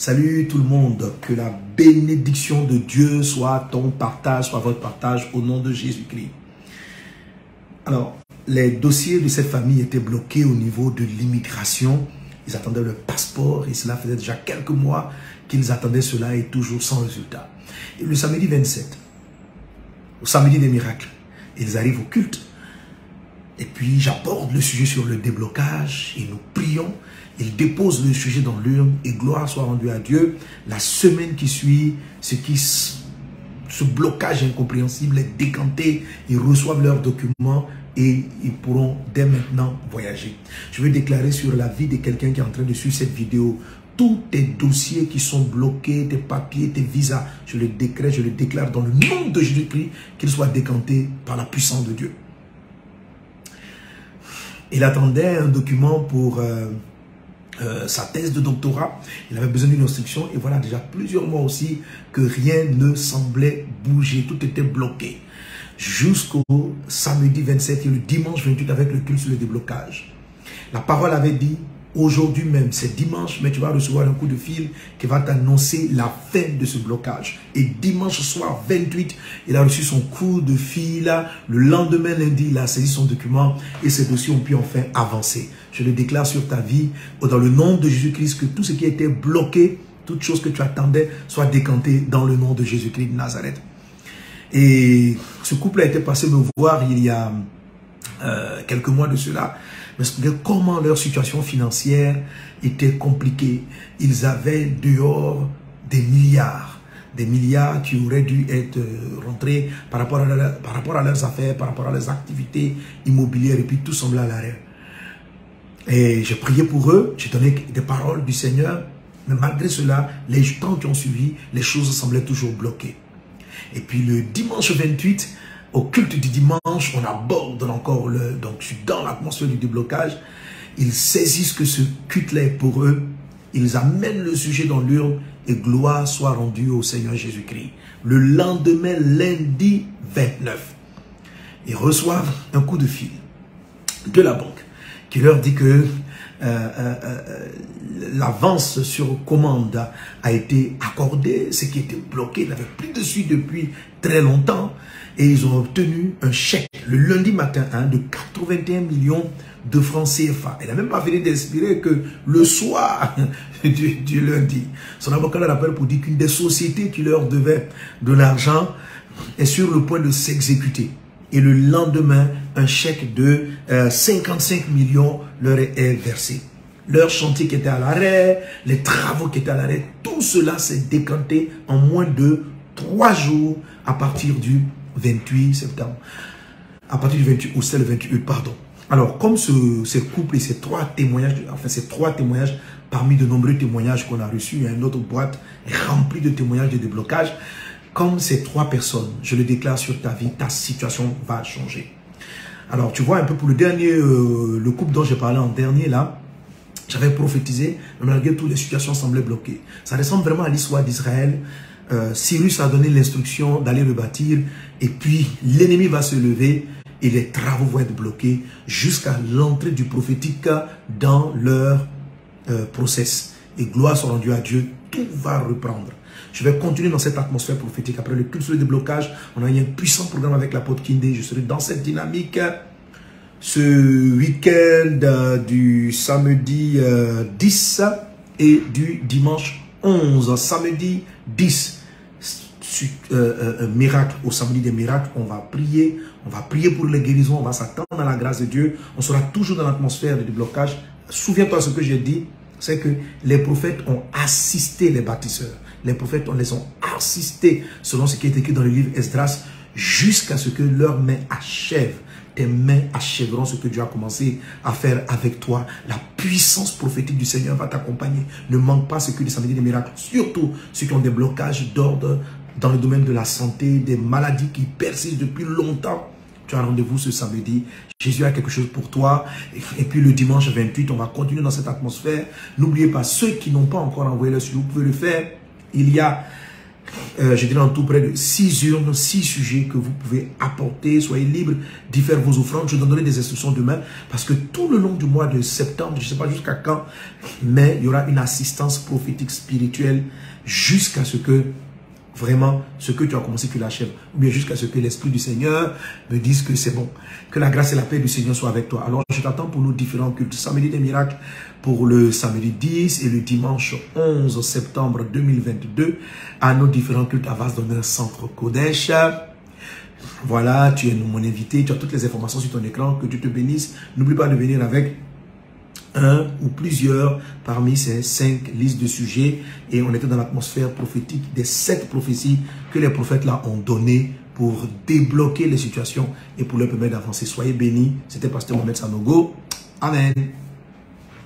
Salut tout le monde, que la bénédiction de Dieu soit ton partage, soit votre partage au nom de Jésus-Christ. Alors, les dossiers de cette famille étaient bloqués au niveau de l'immigration. Ils attendaient le passeport et cela faisait déjà quelques mois qu'ils attendaient cela et toujours sans résultat. Et le samedi 27, au samedi des miracles, ils arrivent au culte. Et puis j'aborde le sujet sur le déblocage et nous prions. Ils déposent le sujet dans l'urne et gloire soit rendue à Dieu. La semaine qui suit, ce blocage incompréhensible est décanté. Ils reçoivent leurs documents et ils pourront dès maintenant voyager. Je veux déclarer sur la vie de quelqu'un qui est en train de suivre cette vidéo. Tous tes dossiers qui sont bloqués, tes papiers, tes visas, je le décrète, je le déclare dans le nom de Jésus-Christ, qu'ils soient décantés par la puissance de Dieu. Il attendait un document pour sa thèse de doctorat. Il avait besoin d'une instruction et voilà déjà plusieurs mois aussi que rien ne semblait bouger. Tout était bloqué. Jusqu'au samedi 27 et le dimanche 28 avec le culte sur le déblocage. La parole avait dit, aujourd'hui même, c'est dimanche, mais tu vas recevoir un coup de fil qui va t'annoncer la fin de ce blocage. Et dimanche soir 28, il a reçu son coup de fil. Le lendemain lundi, il a saisi son document et ses dossiers ont pu enfin avancer. Je le déclare sur ta vie, dans le nom de Jésus-Christ, que tout ce qui était bloqué, toute chose que tu attendais, soit décanté dans le nom de Jésus-Christ de Nazareth. Et ce couple a été passé me voir il y a quelques mois de cela. Mais comment leur situation financière était compliquée. Ils avaient dehors des milliards qui auraient dû être rentrés par rapport à leurs affaires, par rapport à leurs activités immobilières, et puis tout semblait à l'arrêt. Et j'ai prié pour eux, j'ai donné des paroles du Seigneur, mais malgré cela, les temps qui ont suivi, les choses semblaient toujours bloquées. Et puis le dimanche 28, au culte du dimanche, on aborde encore donc je suis dans l'atmosphère du déblocage. Ils saisissent que ce culte-là est pour eux. Ils amènent le sujet dans l'urne et gloire soit rendue au Seigneur Jésus-Christ. Le lendemain, lundi 29, ils reçoivent un coup de fil de la banque qui leur dit que l'avance sur commande a été accordée, ce qui était bloqué, ils n'avaient plus de suite depuis très longtemps. Et ils ont obtenu un chèque le lundi matin de 81 millions de francs CFA. Elle n'a même pas fini d'expirer que le soir du lundi. Son avocat leur appelle pour dire qu'une des sociétés qui leur devait de l'argent est sur le point de s'exécuter. Et le lendemain, un chèque de 55 millions leur est versé. Leur chantier qui était à l'arrêt, les travaux qui étaient à l'arrêt, tout cela s'est décanté en moins de 3 jours à partir du 28 septembre. À partir du 28 août, c'est le 28 août, pardon. Alors, comme ce couple et ces 3 témoignages, enfin ces 3 témoignages parmi de nombreux témoignages qu'on a reçus, il y a une autre boîte remplie de témoignages de déblocage. Comme ces 3 personnes, je le déclare sur ta vie, ta situation va changer. Alors, tu vois un peu pour le dernier, le couple dont j'ai parlé en dernier là, j'avais prophétisé, mais malgré tout, les situations semblaient bloquées. Ça ressemble vraiment à l'histoire d'Israël. Cyrus a donné l'instruction d'aller le bâtir et puis l'ennemi va se lever et les travaux vont être bloqués jusqu'à l'entrée du prophétique dans leur process. Et gloire soit rendue à Dieu, tout va reprendre. Je vais continuer dans cette atmosphère prophétique. Après le culte sur le déblocage, on a eu un puissant programme avec l'apôtre Kindé. Je serai dans cette dynamique ce week-end du samedi 10 et du dimanche 11. Samedi 10, un miracle, au samedi des miracles, on va prier pour les guérisons, on va s'attendre à la grâce de Dieu, on sera toujours dans l'atmosphère de déblocage. Souviens-toi ce que j'ai dit, c'est que les prophètes ont assisté les bâtisseurs. Les prophètes, on les ont assistés selon ce qui est écrit dans le livre Esdras, jusqu'à ce que leurs mains achèvent. Tes mains achèveront ce que Dieu a commencé à faire avec toi. La puissance prophétique du Seigneur va t'accompagner. Ne manque pas ce que les samedis des miracles, surtout ceux qui ont des blocages d'ordre dans le domaine de la santé, des maladies qui persistent depuis longtemps. Tu as rendez-vous ce samedi. Jésus a quelque chose pour toi. Et puis le dimanche 28, on va continuer dans cette atmosphère. N'oubliez pas, ceux qui n'ont pas encore envoyé leur sujet, vous pouvez le faire. Il y a je dirais en tout près de 6 urnes, 6 sujets que vous pouvez apporter. Soyez libres d'y faire vos offrandes. Je donnerai des instructions demain parce que tout le long du mois de septembre, je ne sais pas jusqu'à quand, mais il y aura une assistance prophétique spirituelle jusqu'à ce que vraiment, ce que tu as commencé, tu l'achèves. Ou bien jusqu'à ce que l'Esprit du Seigneur me dise que c'est bon. Que la grâce et la paix du Seigneur soient avec toi. Alors, je t'attends pour nos différents cultes. Samedi des miracles pour le samedi 10 et le dimanche 11 septembre 2022 à nos différents cultes à Vase d'Honneur Centre Kodesh. Voilà, tu es mon invité. Tu as toutes les informations sur ton écran. Que Dieu te bénisse. N'oublie pas de venir avec un ou plusieurs parmi ces 5 listes de sujets, et on était dans l'atmosphère prophétique des 7 prophéties que les prophètes là ont données pour débloquer les situations et pour leur permettre d'avancer. Soyez bénis. C'était Pasteur Mohamed Sanogo. Amen.